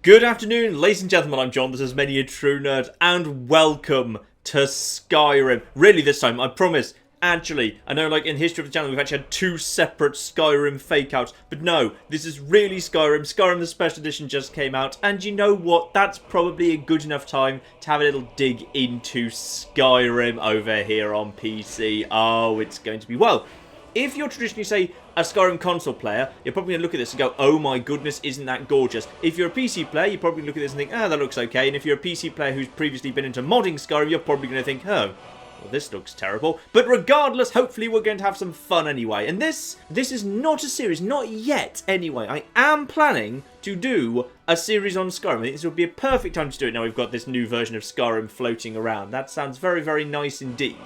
Good afternoon, ladies and gentlemen, I'm John, this is Many a True Nerd, and welcome to Skyrim. Really this time, I promise. Actually, I know like in the history of the channel we've actually had two separate Skyrim fake-outs, but no, this is really Skyrim. Skyrim the Special Edition just came out, and you know what? That's probably a good enough time to have a little dig into Skyrim over here on PC. Oh, it's going to be, well, if you're traditionally, say, a Skyrim console player, you're probably going to look at this and go, oh my goodness, isn't that gorgeous? If you're a PC player, you probably look at this and think, oh, that looks okay. And if you're a PC player who's previously been into modding Skyrim, you're probably going to think, oh, well, this looks terrible. But regardless, hopefully we're going to have some fun anyway. And this is not a series, not yet anyway. I am planning to do a series on Skyrim. I think this would be a perfect time to do it now we've got this new version of Skyrim floating around. That sounds very, very nice indeed.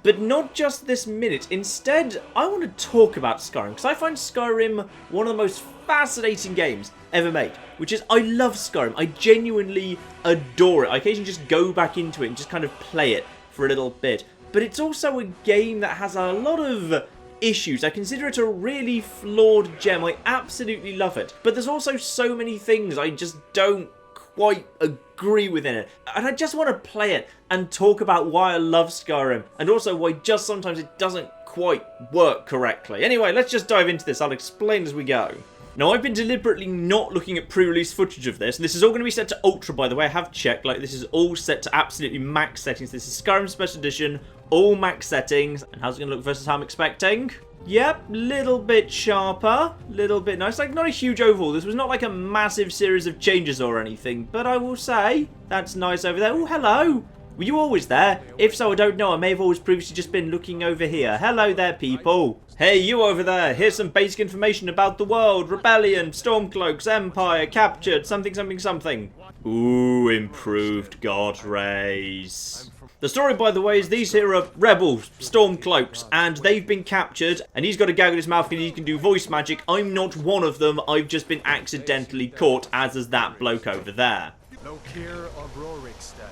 But not just this minute. Instead, I want to talk about Skyrim, because I find Skyrim one of the most fascinating games ever made. Which is, I love Skyrim. I genuinely adore it. I occasionally just go back into it and just kind of play it for a little bit. But it's also a game that has a lot of issues. I consider it a really flawed gem. I absolutely love it. But there's also so many things I just don't quite agree within it, and I just want to play it and talk about why I love Skyrim, and also why just sometimes it doesn't quite work correctly. Anyway, let's just dive into this. I'll explain as we go. Now, I've been deliberately not looking at pre-release footage of this, and this is all going to be set to Ultra, by the way. I have checked, like, this is all set to absolutely max settings. This is Skyrim Special Edition, all max settings, and how's it going to look versus how I'm expecting? Yep, little bit sharper, little bit nice. Like, not a huge overhaul. This was not like a massive series of changes or anything, but I will say, that's nice over there. Oh, hello. Were you always there? If so, I don't know. I may have always previously just been looking over here. Hello there, people. Hey, you over there. Here's some basic information about the world. Rebellion, Stormcloaks, Empire, captured, something, something, something. Ooh, improved God rays. The story, by the way, is these here are rebels, Stormcloaks, and they've been captured, and he's got a gag in his mouth and he can do voice magic. I'm not one of them. I've just been accidentally caught, as is that bloke over there. No care of Rorikstead.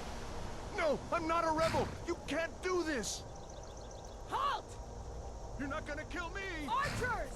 No, I'm not a rebel. You can't do this. Halt! You're not gonna kill me. Archers!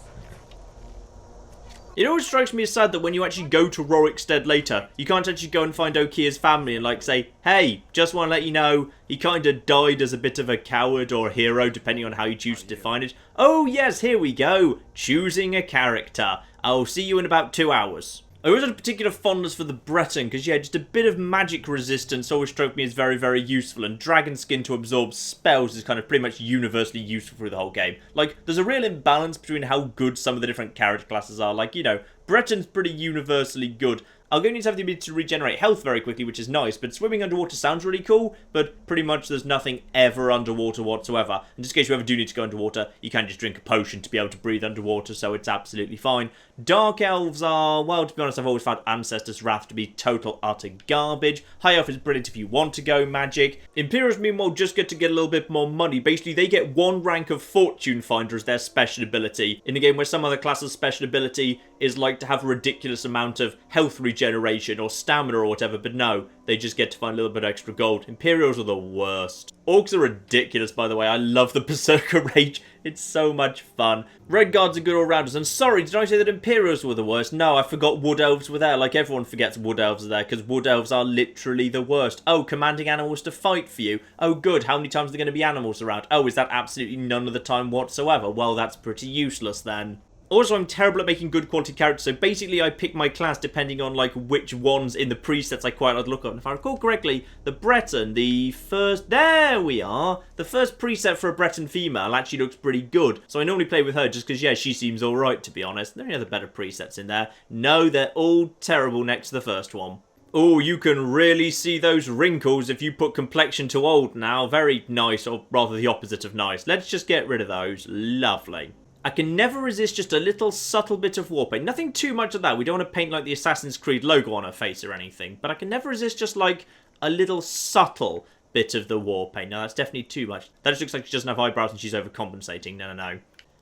It always strikes me as sad that when you actually go to Rorikstead later, you can't actually go and find Okia's family and like say, hey, just want to let you know, he kind of died as a bit of a coward or hero, depending on how you choose to define it. Oh yes, here we go, choosing a character. I'll see you in about 2 hours. I always had a particular fondness for the Breton, because yeah, just a bit of magic resistance always struck me as very, very useful, and dragon skin to absorb spells is kind of pretty much universally useful through the whole game. Like, there's a real imbalance between how good some of the different character classes are. Like, you know, Breton's pretty universally good. Algonians have the ability to regenerate health very quickly, which is nice, but swimming underwater sounds really cool, but pretty much there's nothing ever underwater whatsoever. In just case you ever do need to go underwater, you can just drink a potion to be able to breathe underwater, so it's absolutely fine. Dark Elves are, well, to be honest, I've always found Ancestor's Wrath to be total utter garbage. High Elf is brilliant if you want to go magic. Imperials, meanwhile, just get a little bit more money. Basically, they get one rank of Fortune Finder as their special ability, in a game where some other classes' special ability is like to have a ridiculous amount of health regeneration or stamina or whatever, but no, they just get to find a little bit extra gold. Imperials are the worst. Orcs are ridiculous, by the way. I love the Berserker Rage. It's so much fun. Red Guards are good all-rounders. And sorry, did I say that Imperials were the worst? No, I forgot Wood Elves were there. Like, everyone forgets Wood Elves are there, because Wood Elves are literally the worst. Oh, commanding animals to fight for you. Oh, good. How many times are there going to be animals around? Oh, is that absolutely none of the time whatsoever? Well, that's pretty useless then. Also, I'm terrible at making good quality characters, so basically I pick my class depending on, like, which ones in the presets I quite like to look at. And if I recall correctly, the Breton, the first... There we are! The first preset for a Breton female actually looks pretty good. So I normally play with her just because, yeah, she seems alright, to be honest. There are any other better presets in there? No, they're all terrible next to the first one. Oh, you can really see those wrinkles if you put complexion to old now. Very nice, or rather the opposite of nice. Let's just get rid of those. Lovely. I can never resist just a little subtle bit of war paint. Nothing too much of that. We don't want to paint like the Assassin's Creed logo on her face or anything. But I can never resist just like a little subtle bit of the war paint. Now that's definitely too much. That just looks like she doesn't have eyebrows and she's overcompensating. No, no, no.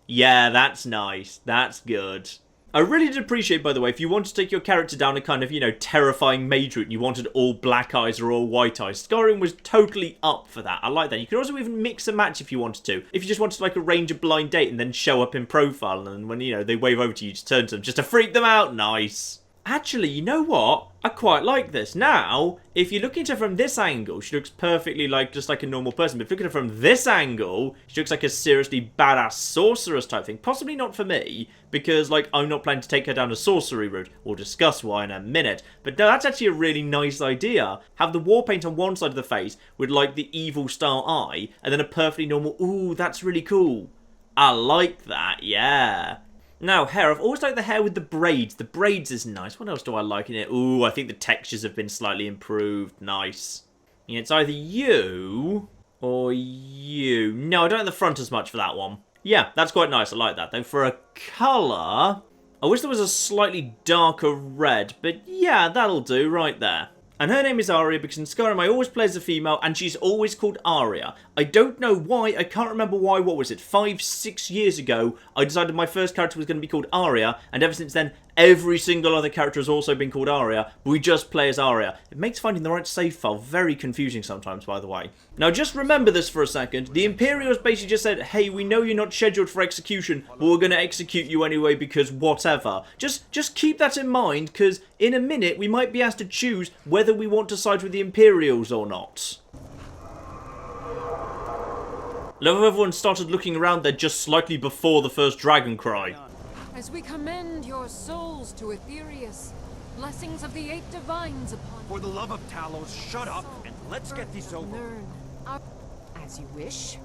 Yeah, that's nice. That's good. I really did appreciate, by the way, if you want to take your character down a kind of, you know, terrifying mage route and you wanted all black eyes or all white eyes, Skyrim was totally up for that. I like that. You can also even mix and match if you wanted to. If you just wanted to, like, arrange a blind date and then show up in profile, and when, you know, they wave over to you, just turn to them just to freak them out. Nice. Actually, you know what? I quite like this. Now, if you look at her from this angle, she looks perfectly just like a normal person. But if you look at her from this angle, she looks like a seriously badass sorceress type thing. Possibly not for me, because, like, I'm not planning to take her down a sorcery route. We'll discuss why in a minute. But no, that's actually a really nice idea. Have the war paint on one side of the face with, like, the evil style eye, and then a perfectly normal... Ooh, that's really cool. I like that, yeah. Now, hair. I've always liked the hair with the braids. The braids is nice. What else do I like in it? Ooh, I think the textures have been slightly improved. Nice. Yeah, it's either you or you. No, I don't like the front as much for that one. Yeah, that's quite nice. I like that. Though for a colour, I wish there was a slightly darker red. But yeah, that'll do right there. And her name is Arya because in Skyrim I always play as a female and she's always called Arya. I don't know why, I can't remember why, what was it, 5-6 years ago I decided my first character was going to be called Arya, and ever since then every single other character has also been called Arya, but we just play as Arya. It makes finding the right save file very confusing sometimes, by the way. Now just remember this for a second, the Imperials basically just said, hey, we know you're not scheduled for execution, but we're going to execute you anyway because whatever. Just keep that in mind, because in a minute we might be asked to choose whether we want to side with the Imperials or not. Love how everyone started looking around there just slightly before the first dragon cry. As we commend your souls to Aetherius, blessings of the 8 divines upon For the love of Talos, shut up and let's get this over. learn. As you wish.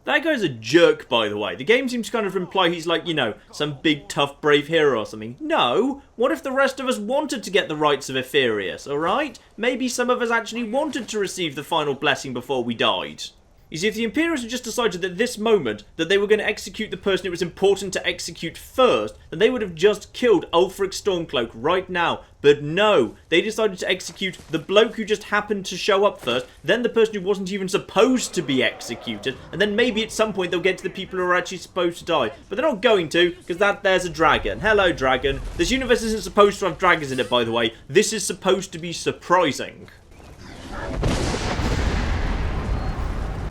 That guy's a jerk, by the way. The game seems to kind of imply he's like, you know, some big, tough, brave hero or something. No! What if the rest of us wanted to get the rights of Aetherius, alright? Maybe some of us actually wanted to receive the final blessing before we died. You see, if the Imperials had just decided at this moment that they were going to execute the person it was important to execute first, then they would have just killed Ulfric Stormcloak right now. But no, they decided to execute the bloke who just happened to show up first, then the person who wasn't even supposed to be executed, and then maybe at some point they'll get to the people who are actually supposed to die. But they're not going to, because there's a dragon. Hello, dragon. This universe isn't supposed to have dragons in it, by the way. This is supposed to be surprising.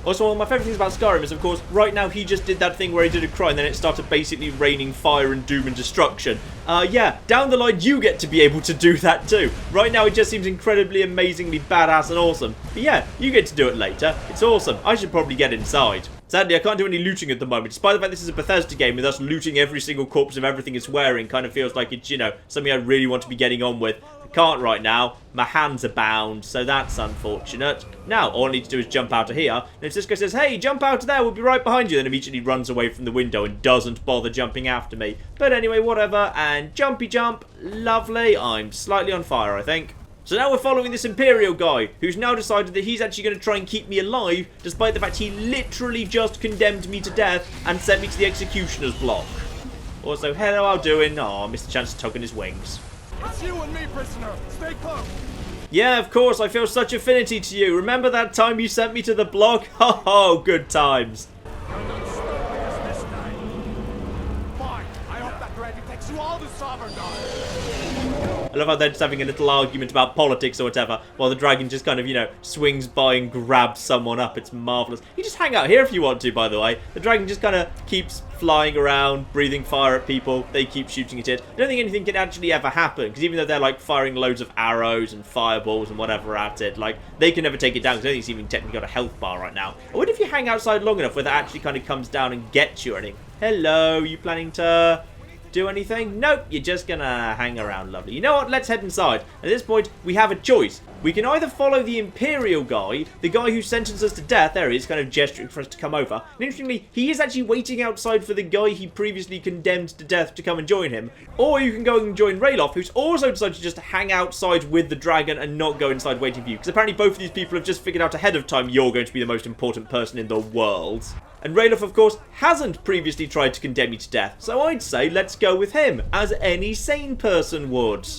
Also, one of my favourite things about Skyrim is, of course, right now he just did that thing where he did a cry and then it started basically raining fire and doom and destruction. Yeah, down the line you get to be able to do that too. Right now it just seems incredibly, amazingly badass and awesome. But yeah, you get to do it later. It's awesome. I should probably get inside. Sadly, I can't do any looting at the moment. Despite the fact this is a Bethesda game and thus looting every single corpse of everything it's wearing kind of feels like it's, you know, something I really want to be getting on with. I can't right now. My hands are bound, so that's unfortunate. Now, all I need to do is jump out of here. And if Cisco says, hey, jump out of there, we'll be right behind you, then immediately runs away from the window and doesn't bother jumping after me. But anyway, whatever. And jumpy jump. Lovely. I'm slightly on fire, I think. So now we're following this Imperial guy, who's now decided that he's actually going to try and keep me alive, despite the fact he literally just condemned me to death and sent me to the executioner's block. Also, hello, how doing? Oh, I missed the chance to tug on his wings. It's you and me, prisoner. Stay close. Yeah, of course, I feel such affinity to you. Remember that time you sent me to the block? Ho ho, good times. You're not stopping us this time. Fine. I hope that dragon takes you all to Sovereign. I love how they're just having a little argument about politics or whatever, while the dragon just kind of, you know, swings by and grabs someone up. It's marvellous. You just hang out here if you want to, by the way. The dragon just kind of keeps flying around, breathing fire at people. They keep shooting at it. I don't think anything can actually ever happen, because even though they're, like, firing loads of arrows and fireballs and whatever at it, like, they can never take it down, because I don't think it's even technically got a health bar right now. I wonder if you hang outside long enough where that actually kind of comes down and gets you or anything. Hello, you planning to do anything? Nope, you're just gonna hang around. Lovely. You know what? Let's head inside. At this point, we have a choice. We can either follow the Imperial guy, the guy who sentenced us to death. There he is, kind of gesturing for us to come over. And interestingly, he is actually waiting outside for the guy he previously condemned to death to come and join him. Or you can go and join Ralof, who's also decided to just hang outside with the dragon and not go inside waiting for you. Because apparently both of these people have just figured out ahead of time you're going to be the most important person in the world. And Ralof, of course, hasn't previously tried to condemn you to death, so I'd say let's go with him, as any sane person would.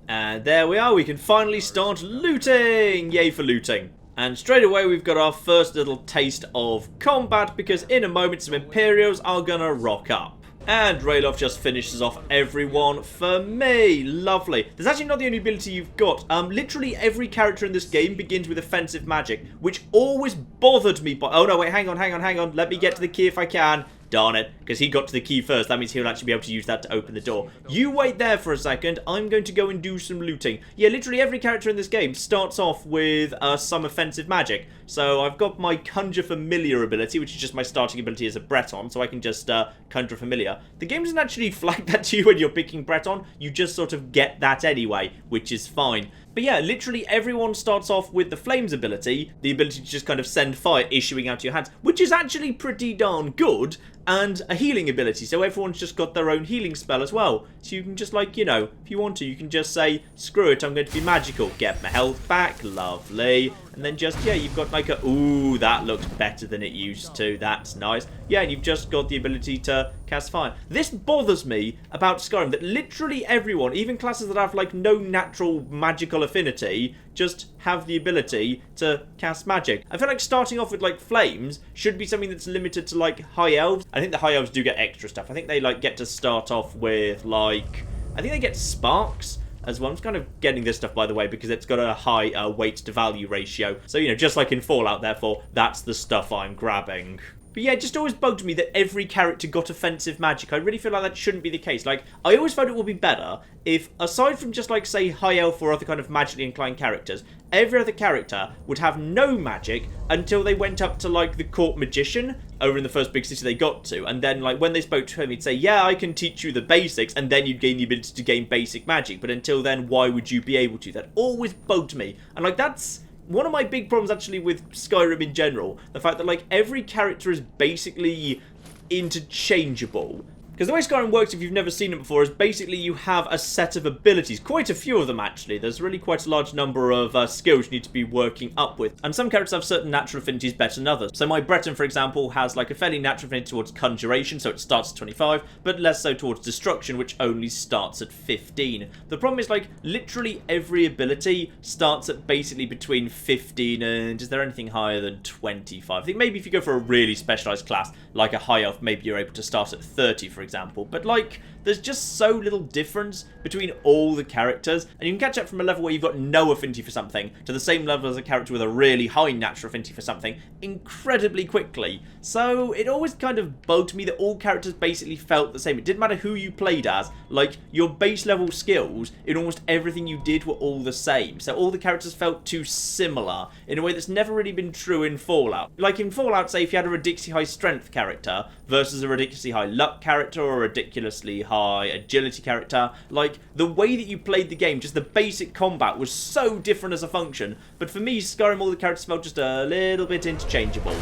And there we are, we can finally start looting! Yay for looting. And straight away we've got our first little taste of combat, because in a moment some Imperials are gonna rock up. And Ralof just finishes off everyone for me. Lovely. There's actually not the only ability you've got. Literally every character in this game begins with offensive magic, which always bothered me. Oh no, wait, hang on. Let me get to the key if I can. Darn it, because he got to the key first. That means he'll actually be able to use that to open the door. You wait there for a second. I'm going to go and do some looting. Yeah, literally every character in this game starts off with some offensive magic. So I've got my Conjure Familiar ability, which is just my starting ability as a Breton, so I can just Conjure Familiar. The game doesn't actually flag that to you when you're picking Breton. You just sort of get that anyway, which is fine. But yeah, literally everyone starts off with the Flames ability, the ability to just kind of send fire issuing out of your hands, which is actually pretty darn good, and a healing ability, so everyone's just got their own healing spell as well. So you can just, like, you know, if you want to, you can just say, screw it, I'm going to be magical, get my health back, lovely, and then just, yeah, you've got like a, ooh, that looks better than it used to, that's nice. Yeah, and you've just got the ability to cast fire. This bothers me about Skyrim, that literally everyone, even classes that have, like, no natural magical affinity, just have the ability to cast magic. I feel like starting off with, like, flames should be something that's limited to, like, high elves. I think the high elves do get extra stuff. I think they, like, get to start off with, like, I think they get sparks as well. I'm just kind of getting this stuff, by the way, because it's got a high weight to value ratio. So, you know, just like in Fallout, therefore, that's the stuff I'm grabbing. But yeah, it just always bugged me that every character got offensive magic. I really feel like that shouldn't be the case. Like, I always felt it would be better if, aside from just, like, say, high elf or other kind of magically inclined characters, every other character would have no magic until they went up to, like, the court magician over in the first big city they got to. And then, like, when they spoke to him, he'd say, yeah, I can teach you the basics, and then you'd gain the ability to gain basic magic. But until then, why would you be able to? That always bugged me. And, like, that's one of my big problems, actually, with Skyrim in general. The fact that, like, every character is basically interchangeable. Because the way Skyrim works, if you've never seen it before, is basically you have a set of abilities. Quite a few of them, actually. There's really quite a large number of skills you need to be working up with. And some characters have certain natural affinities better than others. So my Breton, for example, has like a fairly natural affinity towards conjuration, so it starts at 25, but less so towards destruction, which only starts at 15. The problem is, like, literally every ability starts at basically between 15 and, is there anything higher than 25? I think maybe if you go for a really specialised class, like a high elf, maybe you're able to start at 30, for example. But, like, there's just so little difference between all the characters, and you can catch up from a level where you've got no affinity for something to the same level as a character with a really high natural affinity for something incredibly quickly. So it always kind of bugged me that all characters basically felt the same. It didn't matter who you played as, like, your base level skills in almost everything you did were all the same. So all the characters felt too similar in a way that's never really been true in Fallout. Like in Fallout, say if you had a ridiculously high strength character versus a ridiculously high luck character or a ridiculously high agility character, like, the way that you played the game, just the basic combat was so different as a function. But for me, Skyrim, all the characters felt just a little bit interchangeable.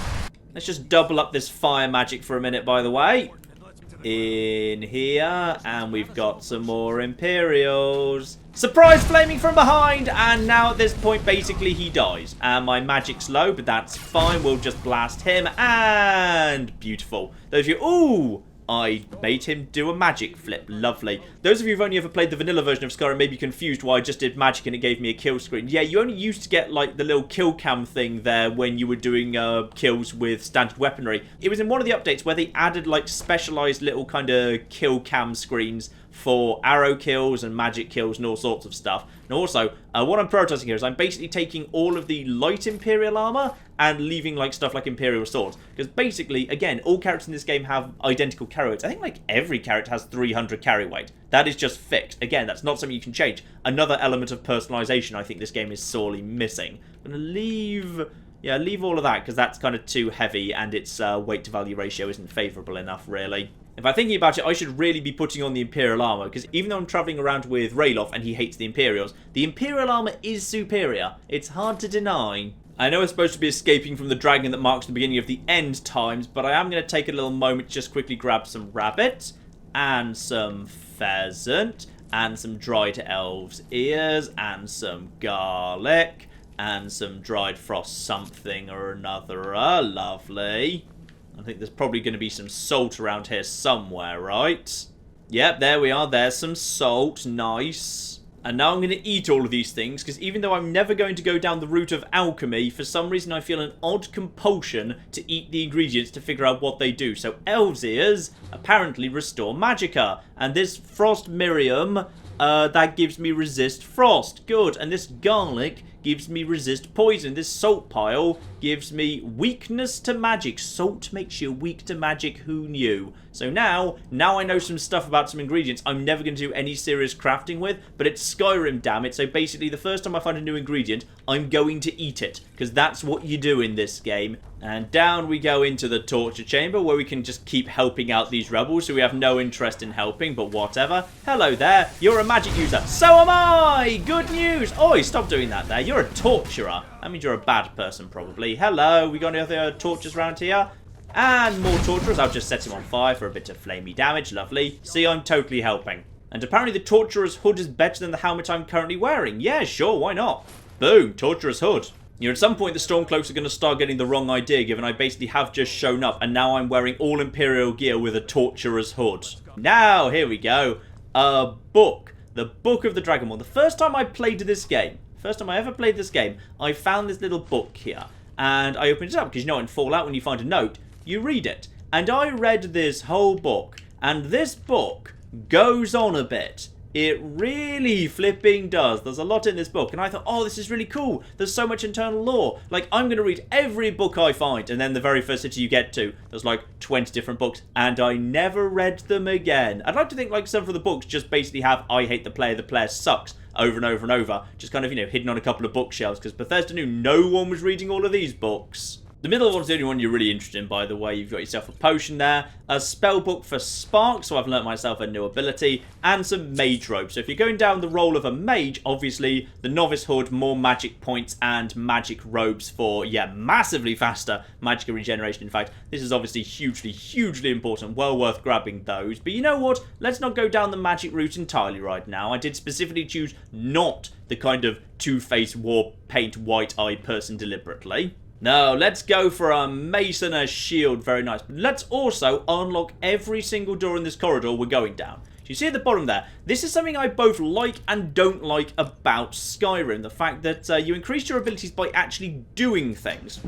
Let's just double up this fire magic for a minute, by the way. In here, and we've got some more Imperials. Surprise flaming from behind, and now at this point, basically, he dies. And my magic's low, but that's fine. We'll just blast him, and beautiful. Those of you, ooh, I made him do a magic flip. Lovely. Those of you who've only ever played the vanilla version of Skyrim may be confused why I just did magic and it gave me a kill screen. Yeah, you only used to get, like, the little kill cam thing there when you were doing kills with standard weaponry. It was in one of the updates where they added, like, specialised little kind of kill cam screens for arrow kills and magic kills and all sorts of stuff. And also, what I'm prioritizing here is I'm basically taking all of the light Imperial armor and leaving, like, stuff like Imperial swords. Because basically, again, all characters in this game have identical carry weights. I think, like, every character has 300 carry weight. That is just fixed. Again, that's not something you can change. Another element of personalization I think this game is sorely missing. I'm going to leave... yeah, leave all of that, because that's kind of too heavy, and its weight to value ratio isn't favourable enough, really. If I'm thinking about it, I should really be putting on the Imperial armor, because even though I'm travelling around with Ralof and he hates the Imperials, the Imperial armor is superior. It's hard to deny. I know we're supposed to be escaping from the dragon that marks the beginning of the end times, but I am going to take a little moment to just quickly grab some rabbit, and some pheasant, and some dried elves' ears, and some garlic, and some dried frost something or another. Lovely. I think there's probably going to be some salt around here somewhere, right? Yep, there we are. There's some salt. Nice. And now I'm going to eat all of these things, because even though I'm never going to go down the route of alchemy, for some reason I feel an odd compulsion to eat the ingredients to figure out what they do. So elves' ears apparently restore magicka. And this frost Miriam, that gives me resist frost. Good. And this garlic gives me resist poison. This salt pile gives me weakness to magic. Salt makes you weak to magic. Who knew? So now I know some stuff about some ingredients I'm never going to do any serious crafting with, but it's Skyrim, damn it. So basically, the first time I find a new ingredient, I'm going to eat it, because that's what you do in this game. And down we go into the torture chamber, where we can just keep helping out these rebels who we have no interest in helping, but whatever. Hello there, you're a magic user. So am I! Good news! Oi, stop doing that there. You're a torturer. That means you're a bad person, probably. Hello, we got any other tortures around here? And more torturers. I'll just set him on fire for a bit of flamey damage. Lovely. See, I'm totally helping. And apparently the torturer's hood is better than the helmet I'm currently wearing. Yeah, sure, why not? Boom, torturer's hood. You know, at some point the Stormcloaks are going to start getting the wrong idea, given I basically have just shown up and now I'm wearing all Imperial gear with a torturer's hood. Now, here we go. A book. The Book of the Dragonborn. The first time I played this game, first time I ever played this game, I found this little book here. And I opened it up, because you know in Fallout when you find a note, you read it. And I read this whole book. And this book goes on a bit. It really flipping does. There's a lot in this book. And I thought, oh, this is really cool. There's so much internal lore. Like, I'm going to read every book I find. And then the very first city you get to, there's like 20 different books. And I never read them again. I'd like to think like some of the books just basically have, I hate the player sucks, over and over and over. Just kind of, you know, hidden on a couple of bookshelves. Because Bethesda knew no one was reading all of these books. The middle one's the only one you're really interested in, by the way. You've got yourself a potion there, a spell book for Spark, so I've learnt myself a new ability, and some mage robes. So if you're going down the role of a mage, obviously, the novice hood, more magic points, and magic robes for, yeah, massively faster magic regeneration. In fact, this is obviously hugely, hugely important. Well worth grabbing those. But you know what? Let's not go down the magic route entirely right now. I did specifically choose not the kind of two-face war paint white-eye person deliberately. No, let's go for a mace and a shield. Very nice. But let's also unlock every single door in this corridor we're going down. So you see at the bottom there, this is something I both like and don't like about Skyrim. The fact that you increase your abilities by actually doing things.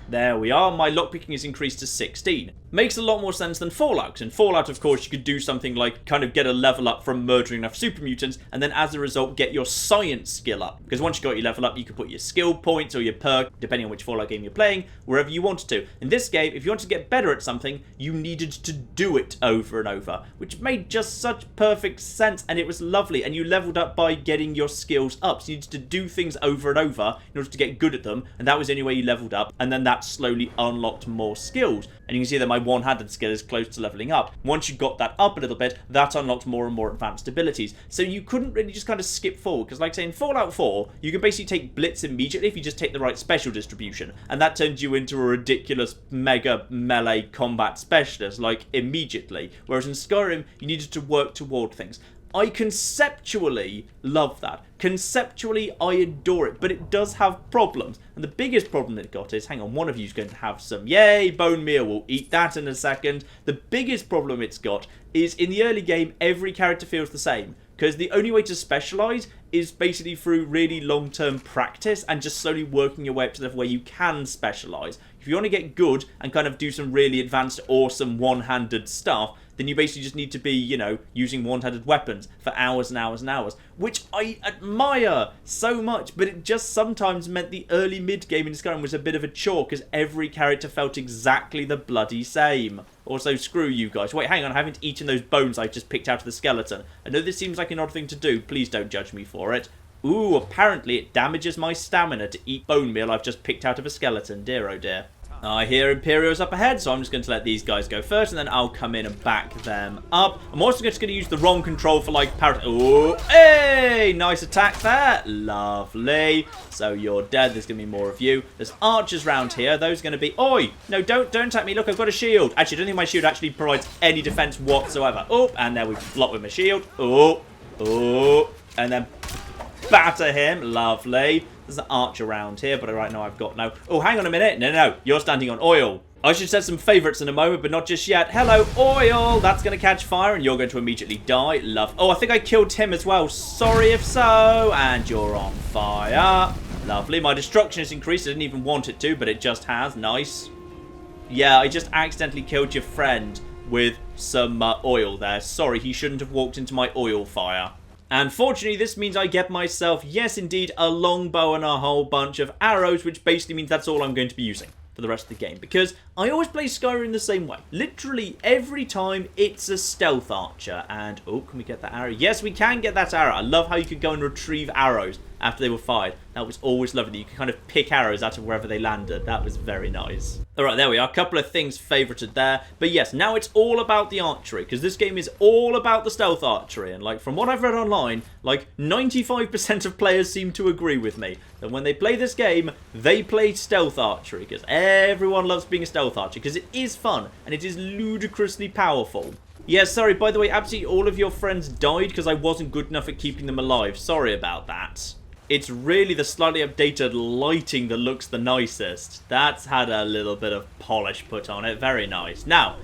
There we are, my lockpicking is increased to 16. Makes a lot more sense than Fallout, 'cause in Fallout, of course, you could do something like kind of get a level up from murdering enough super mutants, and then as a result, get your science skill up. Because once you got your level up, you could put your skill points or your perk, depending on which Fallout game you're playing, wherever you wanted to. In this game, if you wanted to get better at something, you needed to do it over and over, which made just such perfect sense, and it was lovely, and you leveled up by getting your skills up. So you needed to do things over and over in order to get good at them, and that was the only way you leveled up, and then that slowly unlocked more skills. And you can see that my one-handed skill is close to leveling up. Once you got that up a little bit, that unlocked more and more advanced abilities. So you couldn't really just kind of skip forward, because like say in Fallout 4, you can basically take Blitz immediately if you just take the right special distribution, and that turns you into a ridiculous mega melee combat specialist, like immediately. Whereas in Skyrim, you needed to work toward things. I conceptually love that. Conceptually, I adore it, but it does have problems. And the biggest problem it got is, hang on, one of you's going to have some, yay, bone meal, we'll eat that in a second. The biggest problem it's got is, in the early game, every character feels the same. Because the only way to specialise is basically through really long-term practice and just slowly working your way up to the level where you can specialise. If you want to get good and kind of do some really advanced, awesome, one-handed stuff, then you basically just need to be, you know, using one-handed weapons for hours and hours and hours, which I admire so much, but it just sometimes meant the early mid-game in Skyrim was a bit of a chore, because every character felt exactly the bloody same. Also, screw you guys. Wait, hang on, I haven't eaten those bones I just picked out of the skeleton. I know this seems like an odd thing to do, please don't judge me for it. Ooh, apparently it damages my stamina to eat bone meal I've just picked out of a skeleton, dear oh dear. I hear Imperial's up ahead, so I'm just going to let these guys go first, and then I'll come in and back them up. I'm also just going to use the wrong control for, like, oh, hey! Nice attack there. Lovely. So you're dead. There's going to be more of you. There's archers round here. Those are going to be... Oi! No, don't attack me. Look, I've got a shield. Actually, I don't think my shield actually provides any defense whatsoever. Oh, and there we block with my shield. Oh, and then batter him. Lovely. There's an arch around here, but right now I've got no... Oh, hang on a minute. No. You're standing on oil. I should set some favourites in a moment, but not just yet. Hello, oil. That's going to catch fire, and you're going to immediately die. Oh, I think I killed him as well. Sorry if so. And you're on fire. Lovely. My destruction has increased. I didn't even want it to, but it just has. Nice. Yeah, I just accidentally killed your friend with some oil there. Sorry, he shouldn't have walked into my oil fire. And fortunately, this means I get myself, yes indeed, a longbow and a whole bunch of arrows, which basically means that's all I'm going to be using for the rest of the game, because I always play Skyrim the same way. Literally every time it's a stealth archer, and oh, can we get that arrow? Yes, we can get that arrow. I love how you could go and retrieve arrows after they were fired. That was always lovely. You could kind of pick arrows out of wherever they landed. That was very nice. Alright, there we are. A couple of things favorited there. But yes, now it's all about the archery, because this game is all about the stealth archery. And like from what I've read online, like 95% of players seem to agree with me that when they play this game, they play stealth archery, because everyone loves being a stealth archer, because it is fun and it is ludicrously powerful. Yeah, sorry, by the way, absolutely all of your friends died because I wasn't good enough at keeping them alive. Sorry about that. It's really the slightly updated lighting that looks the nicest. That's had a little bit of polish put on it. Very nice. Now,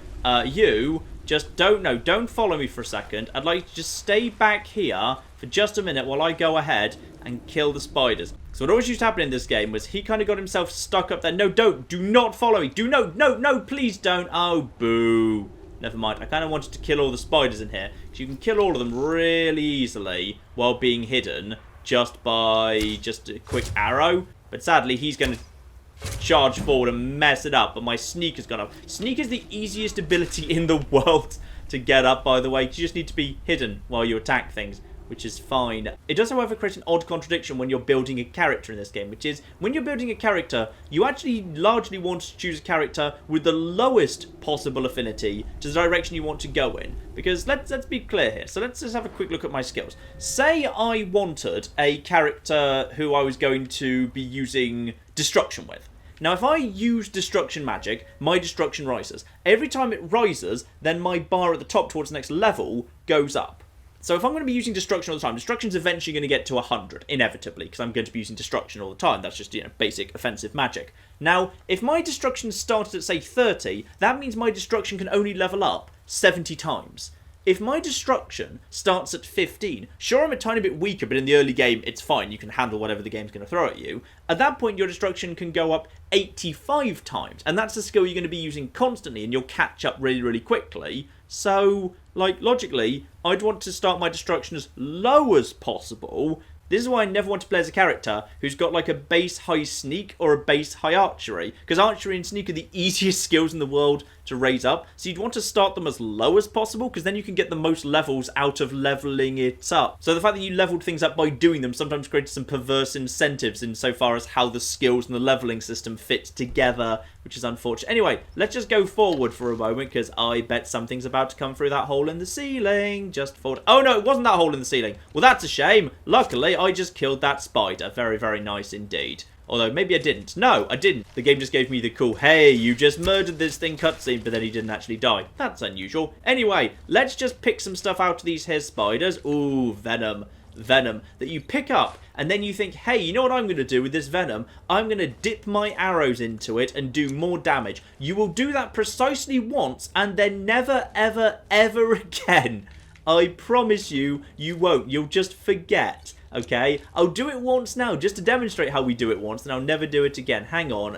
you just don't follow me for a second. I'd like you to just stay back here for just a minute while I go ahead and kill the spiders. So what always used to happen in this game was he kind of got himself stuck up there. No, do not follow me. No, please don't. Oh, boo. Never mind. I kind of wanted to kill all the spiders in here, because you can kill all of them really easily while being hidden just by just a quick arrow. But sadly, he's going to charge forward and mess it up, but my sneak has gone up. Sneak is the easiest ability in the world to get up, by the way. You just need to be hidden while you attack things, which is fine. It does, however, create an odd contradiction when you're building a character in this game, which is when you're building a character, you actually largely want to choose a character with the lowest possible affinity to the direction you want to go in. Because let's be clear here. So let's just have a quick look at my skills. Say I wanted a character who I was going to be using destruction with. Now, if I use destruction magic, my destruction rises. Every time it rises, then my bar at the top towards the next level goes up. So if I'm going to be using destruction all the time, destruction's eventually going to get to 100, inevitably, because I'm going to be using destruction all the time. That's just, basic offensive magic. Now, if my destruction started at, say, 30, that means my destruction can only level up 70 times. If my destruction starts at 15, sure, I'm a tiny bit weaker, but in the early game, it's fine. You can handle whatever the game's going to throw at you. At that point, your destruction can go up 85 times, and that's a skill you're going to be using constantly, and you'll catch up really, really quickly. So, like, logically, I'd want to start my destruction as low as possible. This is why I never want to play as a character who's got like a base high sneak or a base high archery, because archery and sneak are the easiest skills in the world to raise up. So you'd want to start them as low as possible, because then you can get the most levels out of leveling it up. So the fact that you leveled things up by doing them sometimes created some perverse incentives insofar as how the skills and the leveling system fit together, which is unfortunate. Anyway, let's just go forward for a moment, because I bet something's about to come through that hole in the ceiling. Just forward. Oh no, it wasn't that hole in the ceiling. Well, that's a shame. Luckily, I just killed that spider. Very, very nice indeed. Although, maybe I didn't. No, I didn't. The game just gave me the cool, hey, you just murdered this thing cutscene, but then he didn't actually die. That's unusual. Anyway, let's just pick some stuff out of these here spiders. Ooh, venom. Venom that you pick up, and then you think, hey, you know what I'm going to do with this venom? I'm going to dip my arrows into it and do more damage. You will do that precisely once, and then never, ever, ever again. I promise you, you won't. You'll just forget. Okay, I'll do it once now, just to demonstrate how we do it once, and I'll never do it again. Hang on,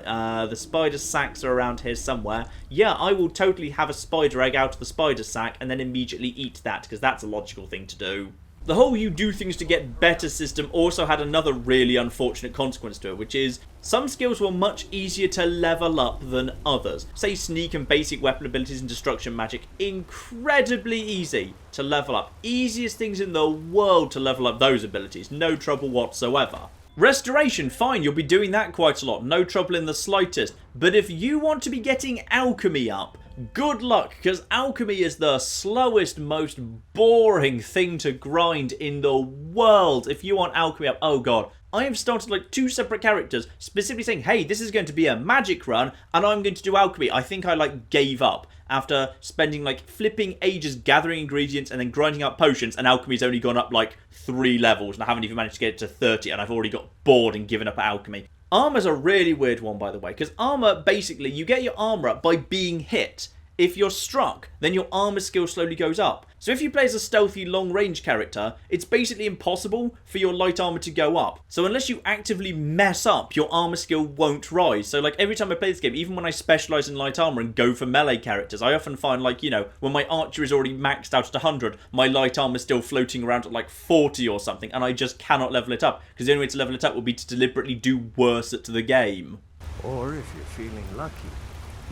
the spider sacks are around here somewhere. Yeah, I will totally have a spider egg out of the spider sack and then immediately eat that, because that's a logical thing to do. The whole you do things to get better system also had another really unfortunate consequence to it, which is some skills were much easier to level up than others. Say sneak and basic weapon abilities and destruction magic, incredibly easy to level up. Easiest things in the world to level up those abilities, no trouble whatsoever. Restoration, fine, you'll be doing that quite a lot, no trouble in the slightest. But if you want to be getting alchemy up, good luck, because alchemy is the slowest, most boring thing to grind in the world. If you want alchemy up, oh god. I have started like 2 separate characters specifically saying, hey, this is going to be a magic run and I'm going to do alchemy. I think I like gave up after spending like flipping ages gathering ingredients and then grinding out potions, and alchemy's only gone up like 3 levels and I haven't even managed to get it to 30, and I've already got bored and given up alchemy. Armor's a really weird one, by the way, because armor, basically, you get your armor up by being hit. if you're struck, then your armor skill slowly goes up. So if you play as a stealthy long-range character, it's basically impossible for your light armor to go up. So unless you actively mess up, your armor skill won't rise. So like every time I play this game, even when I specialize in light armor and go for melee characters, I often find like, you know, when my archer is already maxed out at 100, my light armor is still floating around at like 40 or something, and I just cannot level it up. Because the only way to level it up will be to deliberately do worse at the game. Or if you're feeling lucky,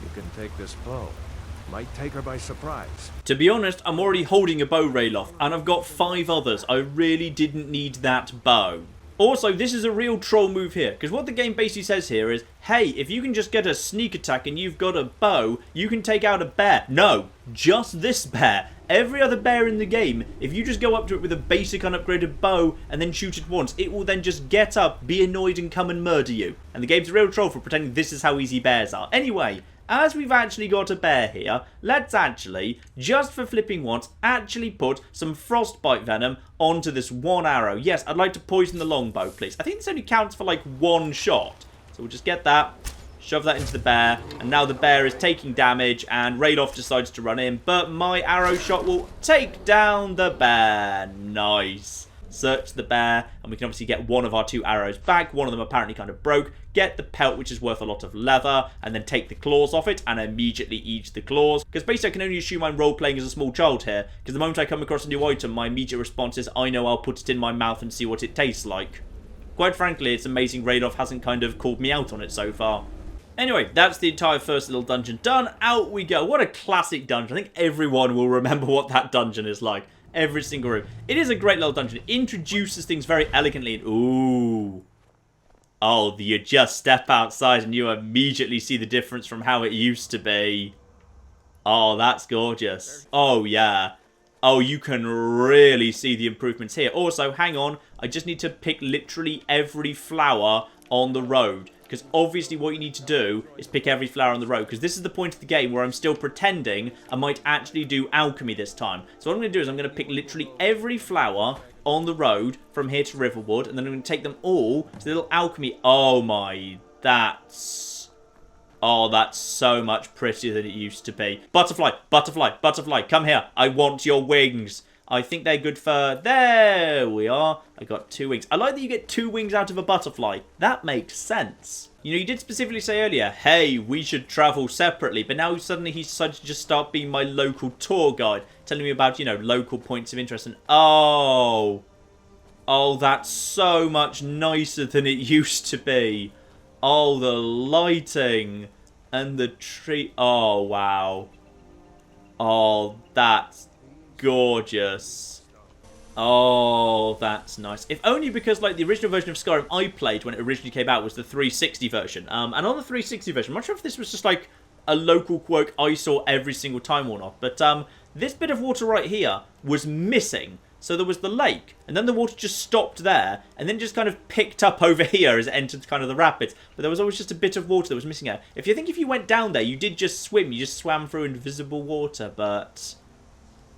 you can take this bow. Might take her by surprise. To be honest, I'm already holding a bow, Rayloff, and I've got 5 others. I really didn't need that bow. Also, this is a real troll move here, because what the game basically says here is, hey, if you can just get a sneak attack and you've got a bow, you can take out a bear. No, just this bear. Every other bear in the game, if you just go up to it with a basic unupgraded bow and then shoot it once, it will then just get up, be annoyed, and come and murder you. And the game's a real troll for pretending this is how easy bears are. Anyway, as we've actually got a bear here, let's actually, just for flipping once, actually put some frostbite venom onto this one arrow. Yes, I'd like to poison the longbow, please. I think this only counts for like 1 shot. So we'll just get that, shove that into the bear, and now the bear is taking damage, and Rayloff decides to run in, but my arrow shot will take down the bear. Nice. Search the bear, and we can obviously get one of our 2 arrows back. One of them apparently kind of broke. Get the pelt, which is worth a lot of leather, and then take the claws off it and immediately eat the claws. Because basically I can only assume I'm role-playing as a small child here, because the moment I come across a new item, my immediate response is, I know, I'll put it in my mouth and see what it tastes like. Quite frankly, it's amazing Rayloff hasn't kind of called me out on it so far. Anyway, that's the entire first little dungeon done. Out we go. What a classic dungeon. I think everyone will remember what that dungeon is like. Every single room. It is a great little dungeon. It introduces things very elegantly. Ooh. Oh, you just step outside and you immediately see the difference from how it used to be. Oh, that's gorgeous. Oh, yeah. Oh, you can really see the improvements here. Also, hang on. I just need to pick literally every flower on the road. Because obviously what you need to do is pick every flower on the road. Because this is the point of the game where I'm still pretending I might actually do alchemy this time. So what I'm going to do is I'm going to pick literally every flower on the road from here to Riverwood. And then I'm going to take them all to the little alchemy. Oh my, that's... Oh, that's so much prettier than it used to be. Butterfly, butterfly, butterfly, come here. I want your wings. I think they're good for... There we are. I got 2 wings. I like that you get 2 wings out of a butterfly. That makes sense. You know, you did specifically say earlier, hey, we should travel separately. But now suddenly he decided to just start being my local tour guide. Telling me about, you know, local points of interest. And oh, that's so much nicer than it used to be. Oh, the lighting and the tree. Oh, wow. Oh, that's gorgeous. Oh, that's nice. If only because, like, the original version of Skyrim I played when it originally came out was the 360 version. And on the 360 version, I'm not sure if this was just, like, a local quirk I saw every single time or not. But this bit of water right here was missing. So there was the lake, and then the water just stopped there, and then just kind of picked up over here as it entered kind of the rapids. But there was always just a bit of water that was missing out. If you went down there, you did just swim. You just swam through invisible water, but...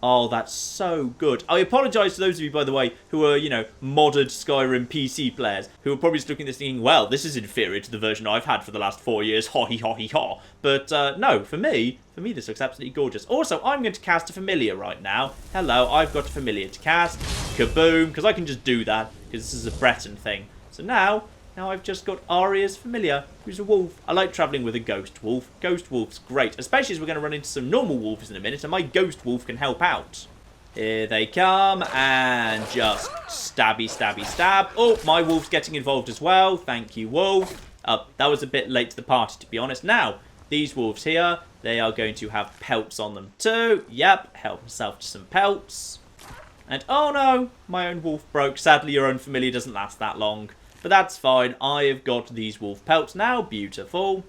Oh, that's so good. I apologise to those of you, by the way, who are, you know, modded Skyrim PC players, who are probably just looking at this thinking, well, this is inferior to the version I've had for the last 4 years, ho-he-ho-he-ho. But, no, for me, this looks absolutely gorgeous. Also, I'm going to cast a familiar right now. Hello, I've got a familiar to cast. Kaboom, because I can just do that, because this is a Breton thing. So now I've just got Arya's familiar, who's a wolf. I like travelling with a ghost wolf. Ghost wolf's great, especially as we're going to run into some normal wolves in a minute, and my ghost wolf can help out. Here they come, and just stabby, stabby, stab. Oh, my wolf's getting involved as well. Thank you, wolf. That was a bit late to the party, to be honest. Now, these wolves here, they are going to have pelts on them too. Yep, help himself to some pelts. And, oh no, my own wolf broke. Sadly, your own familiar doesn't last that long. But that's fine. I have got these wolf pelts now. Beautiful.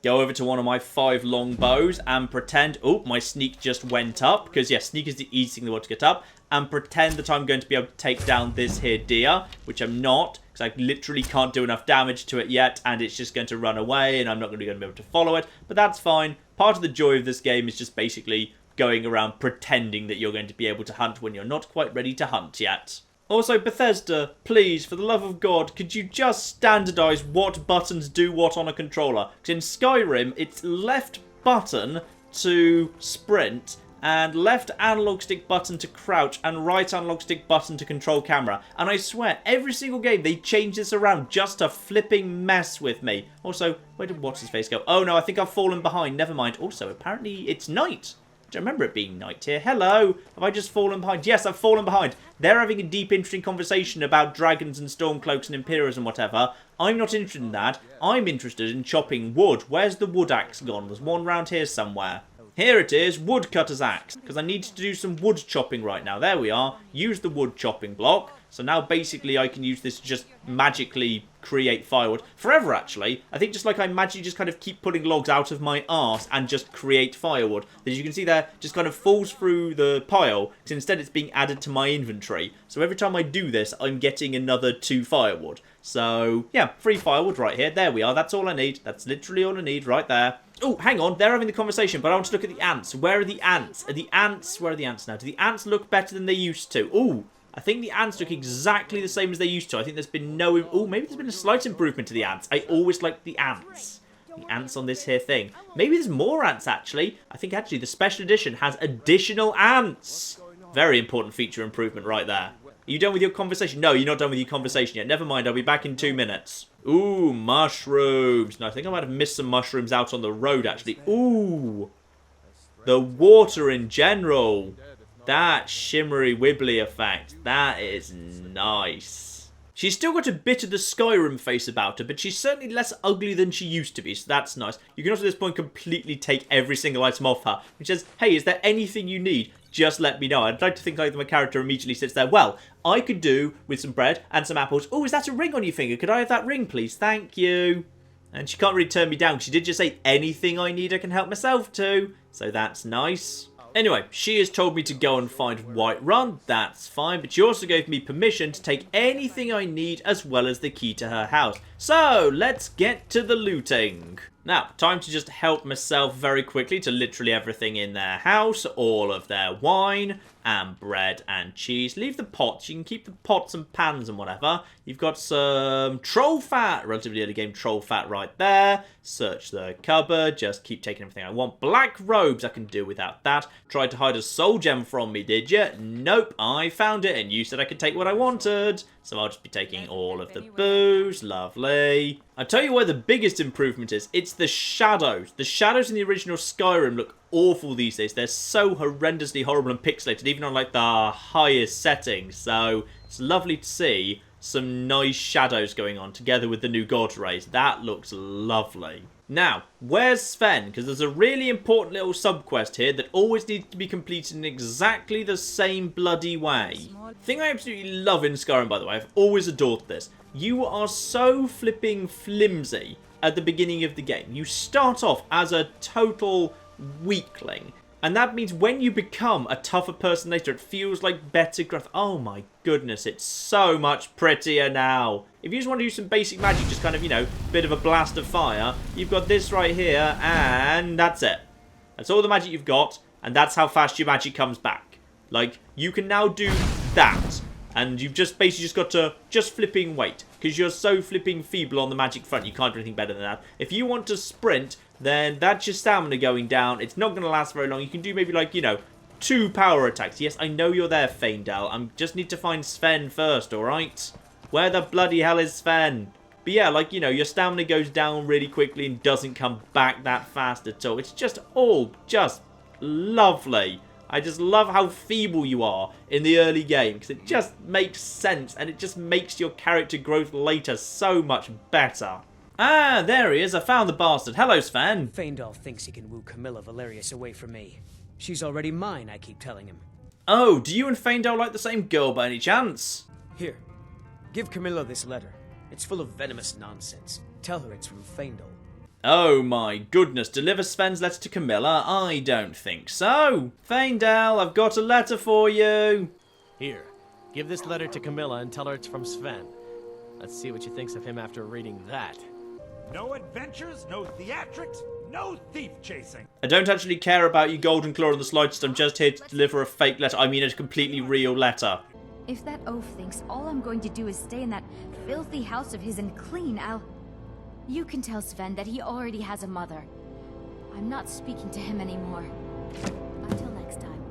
Go over to one of my 5 long bows and pretend... Oh, my sneak just went up. Because, yeah, sneak is the easiest thing in the world to get up. And pretend that I'm going to be able to take down this here deer. Which I'm not. Because I literally can't do enough damage to it yet. And it's just going to run away. And I'm not going to be able to follow it. But that's fine. Part of the joy of this game is just basically going around pretending that you're going to be able to hunt when you're not quite ready to hunt yet. Also, Bethesda, please, for the love of God, could you just standardise what buttons do what on a controller? Because in Skyrim, it's left button to sprint, and left analog stick button to crouch, and right analog stick button to control camera. And I swear, every single game they change this around just to flipping mess with me. Also, where did what's-his-face go? Oh no, I think I've fallen behind. Never mind. Also, apparently it's night. I don't remember it being night here. Hello? Have I just fallen behind? Yes, I've fallen behind. They're having a deep, interesting conversation about dragons and stormcloaks and Imperials and whatever. I'm not interested in that. I'm interested in chopping wood. Where's the wood axe gone? There's one round here somewhere. Here it is, woodcutter's axe, because I need to do some wood chopping right now. There we are. Use the wood chopping block. So now basically I can use this to just magically create firewood. Forever, actually. I think just like I magically just kind of keep putting logs out of my arse and just create firewood. As you can see there, just kind of falls through the pile, because instead it's being added to my inventory. So every time I do this, I'm getting another 2 firewood. So, yeah, 3 firewood right here. There we are. That's all I need. That's literally all I need right there. Oh, hang on. They're having the conversation, but I want to look at the ants. Where are the ants? Where are the ants now? Do the ants look better than they used to? Oh, I think the ants look exactly the same as they used to. I think there's been no... Oh, maybe there's been a slight improvement to the ants. I always liked the ants. The ants on this here thing. Maybe there's more ants, actually. I think, actually, the special edition has additional ants. Very important feature improvement right there. Are you done with your conversation? No, you're not done with your conversation yet. Never mind, I'll be back in 2 minutes. Ooh, mushrooms. No, I think I might have missed some mushrooms out on the road, actually. Ooh. The water in general. That shimmery wibbly effect. That is nice. She's still got a bit of the Skyrim face about her, but she's certainly less ugly than she used to be, so that's nice. You can also at this point completely take every single item off her, which says, hey, is there anything you need? Just let me know. I'd like to think like my character immediately sits there. Well, I could do with some bread and some apples. Oh, is that a ring on your finger? Could I have that ring, please? Thank you. And she can't really turn me down. She did just say anything I need I can help myself to. So that's nice. Anyway, she has told me to go and find Whiterun. That's fine. But she also gave me permission to take anything I need as well as the key to her house. So let's get to the looting. Now, time to just help myself very quickly to literally everything in their house. All of their wine and bread and cheese. Leave the pots. You can keep the pots and pans and whatever. You've got some troll fat. Relatively early game troll fat right there. Search the cupboard. Just keep taking everything I want. Black robes. I can do without that. Tried to hide a soul gem from me, did you? Nope. I found it and you said I could take what I wanted. So I'll just be taking all of the booze. Lovely. I'll tell you where the biggest improvement is. It's the shadows. The shadows in the original Skyrim look awful these days. They're so horrendously horrible and pixelated, even on like the highest settings. So it's lovely to see some nice shadows going on together with the new god rays. That looks lovely. Now, where's Sven? Because there's a really important little sub-quest here that always needs to be completed in exactly the same bloody way. Thing I absolutely love in Skyrim, by the way, I've always adored this. You are so flipping flimsy at the beginning of the game. You start off as a total weakling. And that means when you become a tougher person later, it feels like better growth. Oh my goodness, it's so much prettier now. If you just want to do some basic magic, just kind of, you know, bit of a blast of fire, you've got this right here, and that's it. That's all the magic you've got, and that's how fast your magic comes back. Like, you can now do that, and you've just basically just got to just flipping wait, because you're so flipping feeble on the magic front, you can't do anything better than that. If you want to sprint, then that's your stamina going down. It's not going to last very long. You can do maybe like, you know, 2 power attacks. Yes, I know you're there, Faendal. I just need to find Sven first, alright? Where the bloody hell is Sven? But yeah, like, you know, your stamina goes down really quickly and doesn't come back that fast at all. It's just all just lovely. I just love how feeble you are in the early game, because it just makes sense and it just makes your character growth later so much better. Ah, there he is. I found the bastard. Hello, Sven. Faendal thinks he can woo Camilla Valerius away from me. She's already mine, I keep telling him. Oh, do you and Faendal like the same girl by any chance? Here, give Camilla this letter. It's full of venomous nonsense. Tell her it's from Faendal. Oh my goodness, deliver Sven's letter to Camilla? I don't think so. Faendal, I've got a letter for you. Here, give this letter to Camilla and tell her it's from Sven. Let's see what she thinks of him after reading that. No adventures, no theatrics, no thief chasing. I don't actually care about you, Golden Claw, in the slightest. I'm just here to deliver a fake letter. I mean a completely real letter. If that oaf thinks all I'm going to do is stay in that filthy house of his and clean, You can tell Sven that he already has a mother. I'm not speaking to him anymore. Until next time.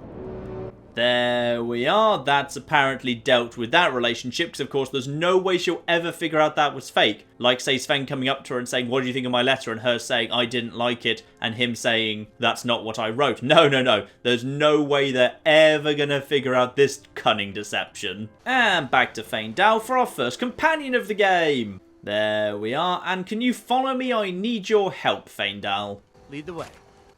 There we are. That's apparently dealt with that relationship, because of course there's no way she'll ever figure out that was fake. Like, say, Sven coming up to her and saying, what do you think of my letter? And her saying, I didn't like it. And him saying, that's not what I wrote. No, no, no. There's no way they're ever gonna figure out this cunning deception. And back to Fanfare for our first companion of the game. There we are. And can you follow me? I need your help, Fanfare. Lead the way.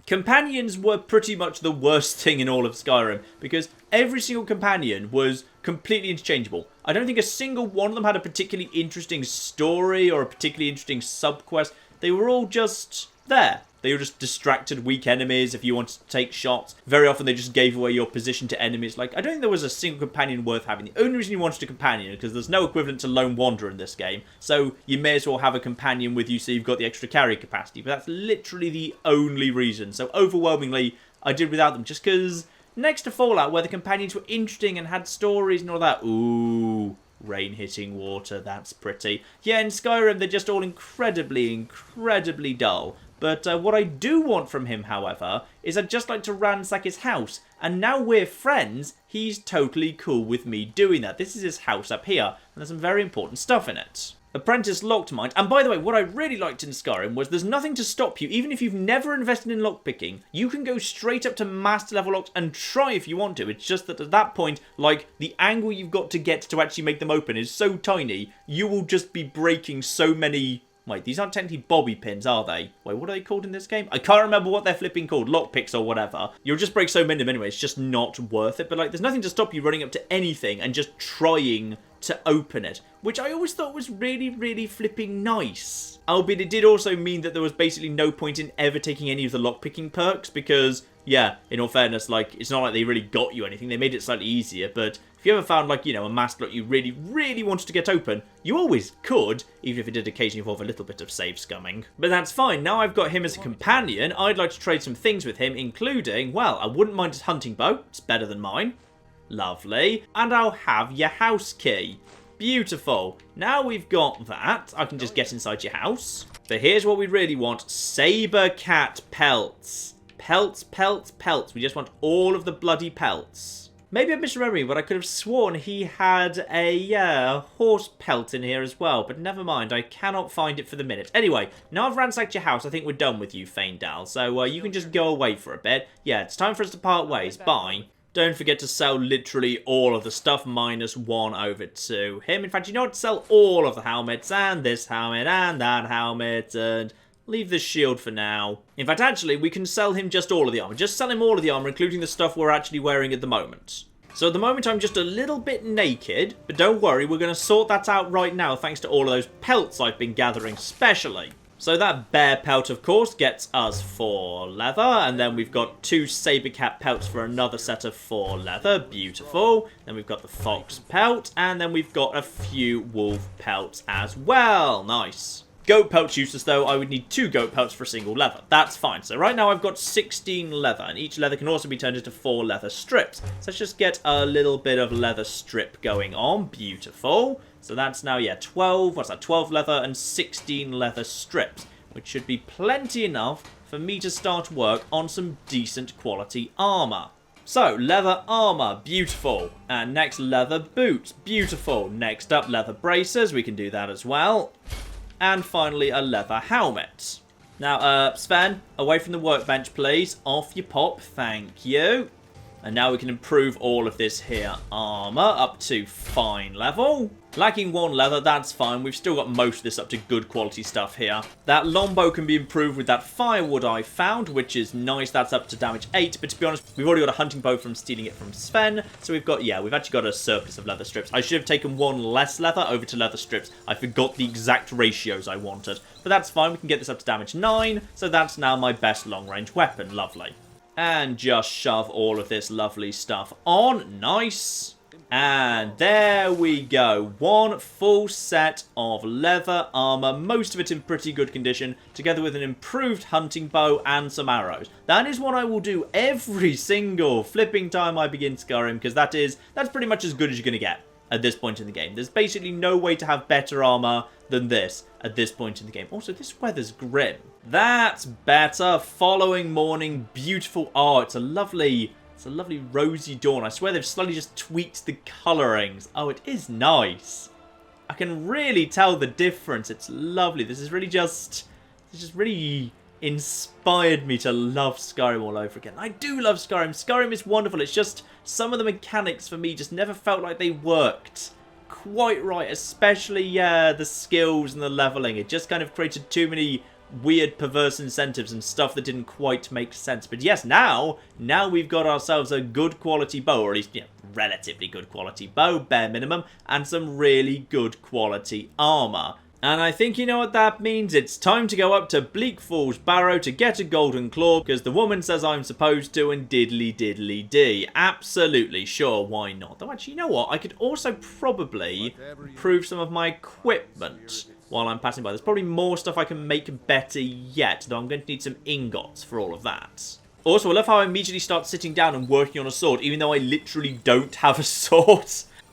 Companions were pretty much the worst thing in all of Skyrim, because every single companion was completely interchangeable. I don't think a single one of them had a particularly interesting story or a particularly interesting sub-quest. They were all just there. They were just distracted, weak enemies if you wanted to take shots. Very often they just gave away your position to enemies. Like, I don't think there was a single companion worth having. The only reason you wanted a companion is because there's no equivalent to Lone Wanderer in this game. So you may as well have a companion with you so you've got the extra carry capacity. But that's literally the only reason. So overwhelmingly, I did without them. Just because next to Fallout, where the companions were interesting and had stories and all that. Ooh, rain hitting water, that's pretty. Yeah, in Skyrim, they're just all incredibly, incredibly dull. But what I do want from him, however, is I'd just like to ransack his house. And now we're friends, he's totally cool with me doing that. This is his house up here, and there's some very important stuff in it. Apprentice locked mind. And by the way, what I really liked in Skyrim was there's nothing to stop you. Even if you've never invested in lockpicking, you can go straight up to master level locks and try if you want to. It's just that at that point, like, the angle you've got to get to actually make them open is so tiny, you will just be breaking so many... Wait, these aren't technically bobby pins, are they? Wait, what are they called in this game? I can't remember what they're flipping called. Lockpicks or whatever. You'll just break so many of them anyway. It's just not worth it. But, like, there's nothing to stop you running up to anything and just trying to open it. Which I always thought was really, really flipping nice. Albeit it did also mean that there was basically no point in ever taking any of the lockpicking perks. Because, yeah, in all fairness, like, it's not like they really got you anything. They made it slightly easier, but... If you ever found, like, you know, a mask lock you really, really wanted to get open, you always could, even if it did occasionally involve a little bit of save scumming. But that's fine. Now I've got him as a companion, I'd like to trade some things with him, including, well, I wouldn't mind his hunting bow. It's better than mine. Lovely. And I'll have your house key. Beautiful. Now we've got that, I can just get inside your house. But here's what we really want. Saber cat pelts. Pelts, pelts, pelts. We just want all of the bloody pelts. Maybe I'm misremembering, but I could have sworn he had a horse pelt in here as well. But never mind, I cannot find it for the minute. Anyway, now I've ransacked your house, I think we're done with you, Fanfare. So you can just go away for a bit. Yeah, it's time for us to part ways. Bye. Don't forget to sell literally all of the stuff, -1 over to him. In fact, you know what? Sell all of the helmets, and this helmet, and that helmet, and... leave the shield for now. In fact, actually, we can sell him just all of the armor. Just sell him all of the armor, including the stuff we're actually wearing at the moment. So at the moment, I'm just a little bit naked, but don't worry, we're going to sort that out right now, thanks to all of those pelts I've been gathering specially. So that bear pelt, of course, gets us 4 leather, and then we've got 2 saber cat pelts for another set of 4 leather. Beautiful. Then we've got the fox pelt, and then we've got a few wolf pelts as well. Nice. Goat pelts useless though, I would need 2 goat pelts for a single leather. That's fine. So right now I've got 16 leather, and each leather can also be turned into 4 leather strips. So let's just get a little bit of leather strip going on. Beautiful. So that's now, yeah, 12, what's that, 12 leather and 16 leather strips, which should be plenty enough for me to start work on some decent quality armor. So, leather armor, beautiful. And next, leather boots, beautiful. Next up, leather bracers, we can do that as well. And finally, a leather helmet. Now, Sven, away from the workbench, please. Off you pop. Thank you. And now we can improve all of this here armor up to fine level. Lacking 1 leather, that's fine. We've still got most of this up to good quality stuff here. That longbow can be improved with that firewood I found, which is nice. That's up to damage 8. But to be honest, we've already got a hunting bow from stealing it from Sven. So we've got, yeah, we've actually got a surplus of leather strips. I should have taken 1 less leather over to leather strips. I forgot the exact ratios I wanted. But that's fine. We can get this up to damage 9. So that's now my best long-range weapon. Lovely. And just shove all of this lovely stuff on. Nice. And there we go. 1 full set of leather armor, most of it in pretty good condition, together with an improved hunting bow and some arrows. That is what I will do every single flipping time I begin Skyrim, because that's pretty much as good as you're going to get at this point in the game. There's basically no way to have better armor than this at this point in the game. Also, this weather's grim. That's better. Following morning, beautiful. Oh, it's a lovely rosy dawn. I swear they've slightly just tweaked the colourings. Oh, it is nice. I can really tell the difference. It's lovely. This just really inspired me to love Skyrim all over again. I do love Skyrim. Skyrim is wonderful. It's just some of the mechanics for me just never felt like they worked quite right, especially the skills and the leveling. It just kind of created too many weird perverse incentives and stuff that didn't quite make sense. But yes, now we've got ourselves a good quality bow, or at least, relatively good quality bow, bare minimum, and some really good quality armor. And I think you know what that means. It's time to go up to Bleak Falls Barrow to get a golden claw, because the woman says I'm supposed to, and diddly diddly dee. Absolutely, sure, why not? Though actually, you know what? I could also probably improve some of my equipment while I'm passing by. There's probably more stuff I can make better yet, though I'm going to need some ingots for all of that. Also, I love how I immediately start sitting down and working on a sword, even though I literally don't have a sword.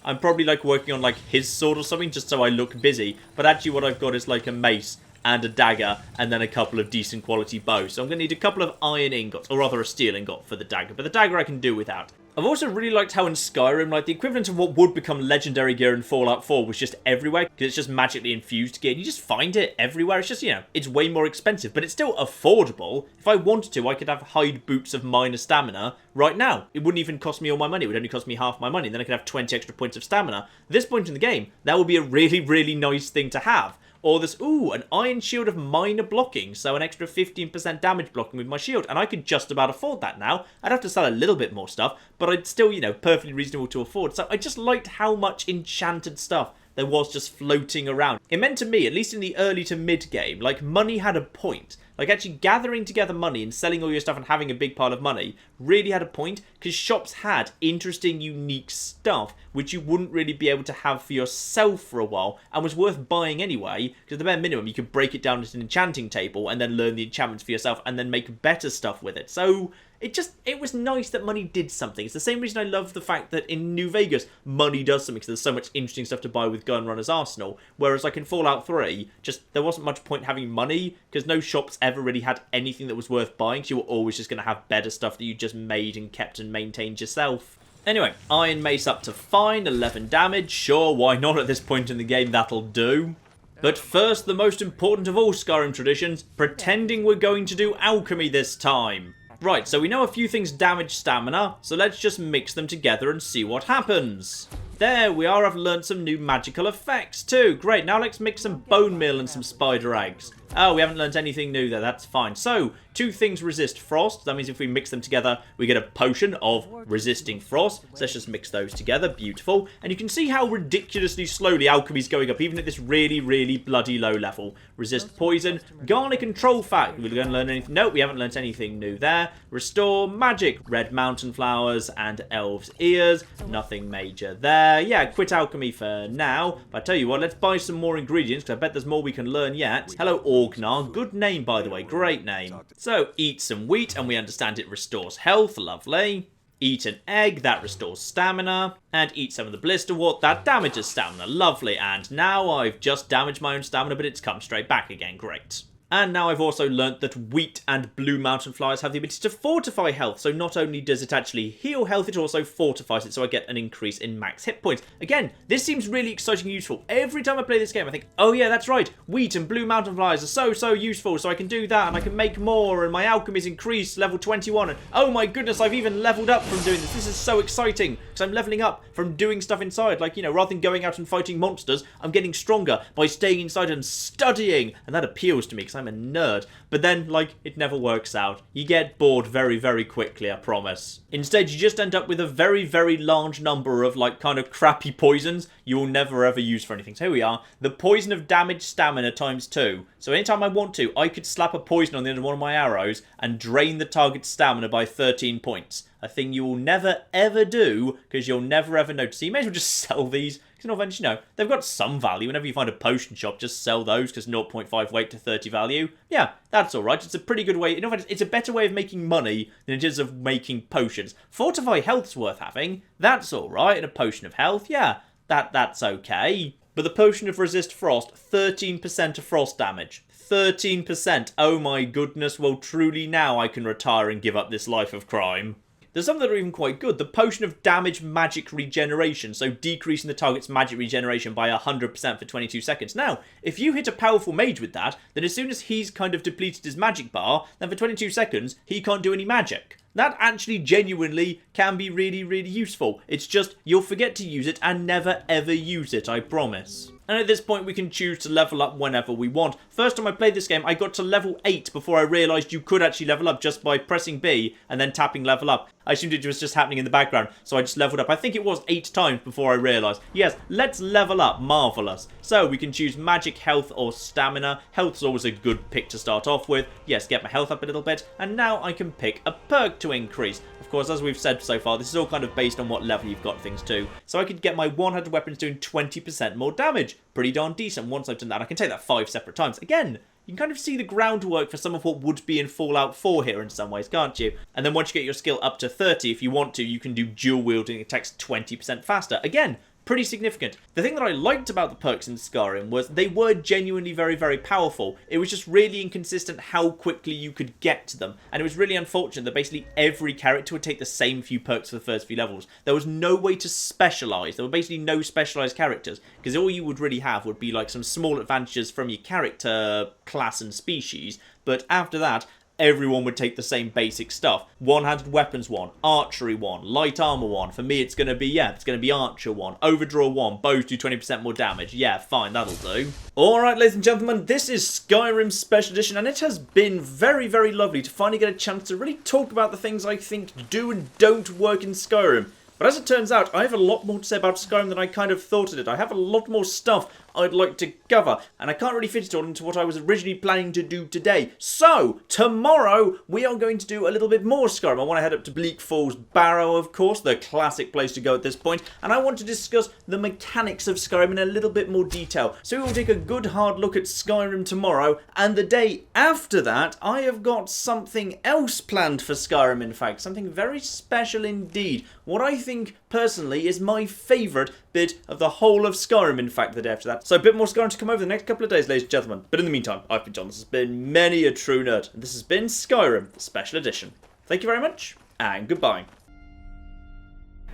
I'm probably like working on like his sword or something just so I look busy. But actually what I've got is like a mace and a dagger and then a couple of decent quality bows. So I'm going to need a couple of iron ingots, or rather a steel ingot for the dagger. But the dagger I can do without. I've also really liked how in Skyrim, like, the equivalent of what would become legendary gear in Fallout 4 was just everywhere, because it's just magically infused gear, and you just find it everywhere. It's just, it's way more expensive, but it's still affordable. If I wanted to, I could have hide boots of minor stamina right now. It wouldn't even cost me all my money. It would only cost me half my money, and then I could have 20 extra points of stamina. At this point in the game, that would be a really, really nice thing to have. Or this, an iron shield of minor blocking, so an extra 15% damage blocking with my shield. And I could just about afford that now. I'd have to sell a little bit more stuff, but I'd still, perfectly reasonable to afford. So I just liked how much enchanted stuff there was just floating around. It meant to me, at least in the early to mid game, like money had a point. Like actually gathering together money and selling all your stuff and having a big pile of money really had a point, because shops had interesting, unique stuff which you wouldn't really be able to have for yourself for a while, and was worth buying anyway, because at the bare minimum you could break it down into an enchanting table and then learn the enchantments for yourself and then make better stuff with it. So it was nice that money did something. It's the same reason I love the fact that in New Vegas, money does something, because there's so much interesting stuff to buy with Gunrunner's Arsenal. Whereas like in Fallout 3, just there wasn't much point having money, because no shops ever really had anything that was worth buying, because you were always just going to have better stuff that you just made and kept and maintained yourself. Anyway, Iron Mace up to fine, 11 damage. Sure, why not at this point in the game, that'll do. But first, the most important of all Skyrim traditions, pretending we're going to do alchemy this time. Right, so we know a few things damage stamina, so let's just mix them together and see what happens. There we are, I've learned some new magical effects too. Great, now let's mix some bone meal and some spider eggs. Oh, we haven't learnt anything new there, that's fine. So, two things resist frost. That means if we mix them together, we get a potion of resisting frost. So let's just mix those together, beautiful. And you can see how ridiculously slowly alchemy's going up, even at this really, really bloody low level. Resist poison, garlic and troll fat. We're going to learn anything? No, we haven't learnt anything new there. Restore magic, red mountain flowers and elves' ears. Nothing major there. Yeah, quit alchemy for now. But I tell you what, let's buy some more ingredients, because I bet there's more we can learn yet. Hello, Orgnar. Good name, by the way. Great name. So, eat some wheat, and we understand it restores health. Lovely. Eat an egg. That restores stamina. And eat some of the blister wort. That damages stamina. Lovely. And now I've just damaged my own stamina, but it's come straight back again. Great. And now I've also learnt that wheat and blue mountain flowers have the ability to fortify health. So not only does it actually heal health, it also fortifies it. So I get an increase in max hit points. Again, this seems really exciting and useful. Every time I play this game, I think, oh yeah, that's right. Wheat and blue mountain flowers are so useful. So I can do that and I can make more. And my alchemy's increased level 21. And oh my goodness, I've even leveled up from doing this. This is so exciting because I'm leveling up from doing stuff inside. Like, rather than going out and fighting monsters, I'm getting stronger by staying inside and studying. And that appeals to me because I'm a nerd. But then, like, it never works out. You get bored very, very quickly, I promise. Instead, you just end up with a very, very large number of, like, kind of crappy poisons you'll never ever use for anything. So here we are. The poison of damage stamina times 2. So anytime I want to, I could slap a poison on the end of one of my arrows and drain the target's stamina by 13 points. A thing you will never, ever do, because you'll never, ever notice. So you may as well just sell these. Because, they've got some value. Whenever you find a potion shop, just sell those, because 0.5 weight to 30 value. Yeah, that's alright. It's a pretty good way. It's a better way of making money than it is of making potions. Fortify health's worth having. That's alright. And a potion of health, yeah, that's okay. But the potion of resist frost, 13% of frost damage. 13%. Oh my goodness, well truly now I can retire and give up this life of crime. There's some that are even quite good. The potion of damage magic regeneration, so decreasing the target's magic regeneration by 100% for 22 seconds. Now, if you hit a powerful mage with that, then as soon as he's kind of depleted his magic bar, then for 22 seconds, he can't do any magic. That actually genuinely can be really, really useful. It's just, you'll forget to use it and never ever use it, I promise. And at this point, we can choose to level up whenever we want. First time I played this game, I got to level 8 before I realised you could actually level up just by pressing B and then tapping level up. I assumed it was just happening in the background, so I just leveled up. I think it was 8 times before I realised. Yes, let's level up. Marvellous. So we can choose magic, health, or stamina. Health's always a good pick to start off with. Yes, get my health up a little bit. And now I can pick a perk to increase. Of course, as we've said so far, this is all kind of based on what level you've got things to. So I could get my one-handed weapons doing 20% more damage. Pretty darn decent. Once I've done that, I can take that 5 separate times. Again, you can kind of see the groundwork for some of what would be in Fallout 4 here in some ways, can't you? And then once you get your skill up to 30, if you want to, you can do dual wielding attacks 20% faster. Again, pretty significant. The thing that I liked about the perks in Skyrim was they were genuinely very, very powerful. It was just really inconsistent how quickly you could get to them. And it was really unfortunate that basically every character would take the same few perks for the first few levels. There was no way to specialise. There were basically no specialised characters. Because all you would really have would be like some small advantages from your character, class and species. But after that, everyone would take the same basic stuff. One-handed weapons 1, archery 1, light armor 1. For me, it's going to be, it's going to be archer 1, overdraw 1, bows do 20% more damage. Yeah, fine, that'll do. Alright, ladies and gentlemen, this is Skyrim's Special Edition, and it has been very, very lovely to finally get a chance to really talk about the things I think do and don't work in Skyrim. But as it turns out, I have a lot more to say about Skyrim than I kind of thought it did. I have a lot more stuff I'd like to cover, and I can't really fit it all into what I was originally planning to do today. So, tomorrow, we are going to do a little bit more Skyrim. I want to head up to Bleak Falls Barrow, of course, the classic place to go at this point, and I want to discuss the mechanics of Skyrim in a little bit more detail. So we will take a good hard look at Skyrim tomorrow, and the day after that, I have got something else planned for Skyrim, in fact, something very special indeed. What I think, personally, is my favourite bit of the whole of Skyrim, in fact, the day after that. So a bit more Skyrim to come over the next couple of days, ladies and gentlemen. But in the meantime, I've been John. This has been many a true nerd. And this has been Skyrim, the Special Edition. Thank you very much, and goodbye.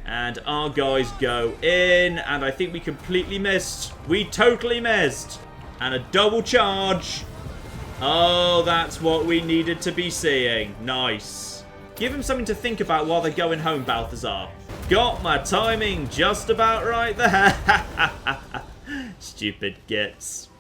And our guys go in, and I think we completely missed. We totally missed. And a double charge. Oh, that's what we needed to be seeing. Nice. Give him something to think about while they're going home, Balthazar. Got my timing just about right there. Stupid gits.